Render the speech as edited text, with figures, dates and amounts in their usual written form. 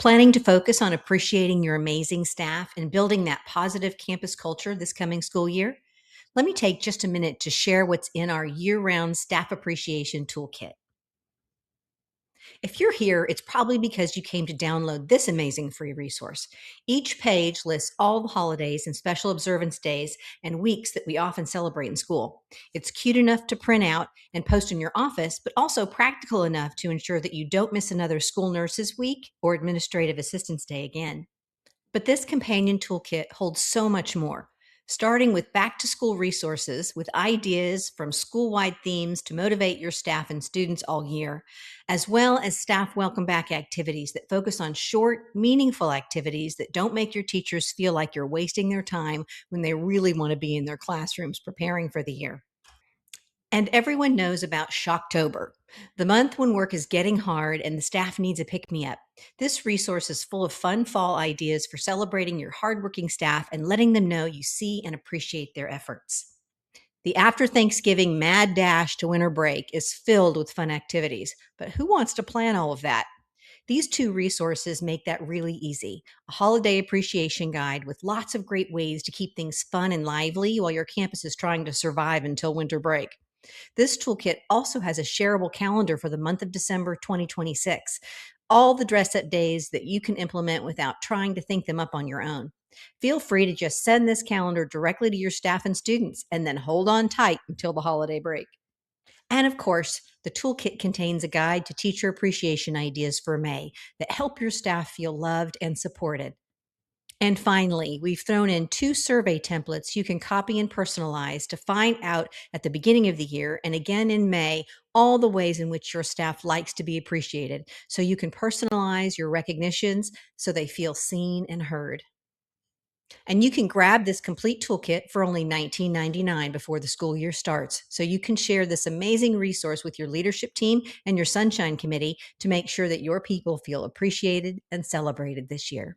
Planning to focus on appreciating your amazing staff and building that positive campus culture this coming school year? Let me take just a minute to share what's in our year-round staff appreciation toolkit. If you're here, it's probably because you came to download this amazing free resource. Each page lists all the holidays and special observance days and weeks that we often celebrate in school. It's cute enough to print out and post in your office, but also practical enough to ensure that you don't miss another school nurses week or administrative assistance day again. But this companion toolkit holds so much more, starting with back to school resources with ideas from school wide themes to motivate your staff and students all year, as well as staff welcome back activities that focus on short, meaningful activities that don't make your teachers feel like you're wasting their time when they really want to be in their classrooms preparing for the year. And everyone knows about Shocktober, the month when work is getting hard and the staff needs a pick me up. This resource is full of fun fall ideas for celebrating your hardworking staff and letting them know you see and appreciate their efforts. The after Thanksgiving mad dash to winter break is filled with fun activities, but who wants to plan all of that? These two resources make that really easy. A holiday appreciation guide with lots of great ways to keep things fun and lively while your campus is trying to survive until winter break. This toolkit also has a shareable calendar for the month of December 2026, all the dress up days that you can implement without trying to think them up on your own. Feel free to just send this calendar directly to your staff and students and then hold on tight until the holiday break. And of course, the toolkit contains a guide to teacher appreciation ideas for May that help your staff feel loved and supported. And finally, we've thrown in 2 survey templates you can copy and personalize to find out at the beginning of the year and again in May all the ways in which your staff likes to be appreciated, so you can personalize your recognitions so they feel seen and heard. And you can grab this complete toolkit for only $19.99 before the school year starts, so you can share this amazing resource with your leadership team and your Sunshine Committee to make sure that your people feel appreciated and celebrated this year.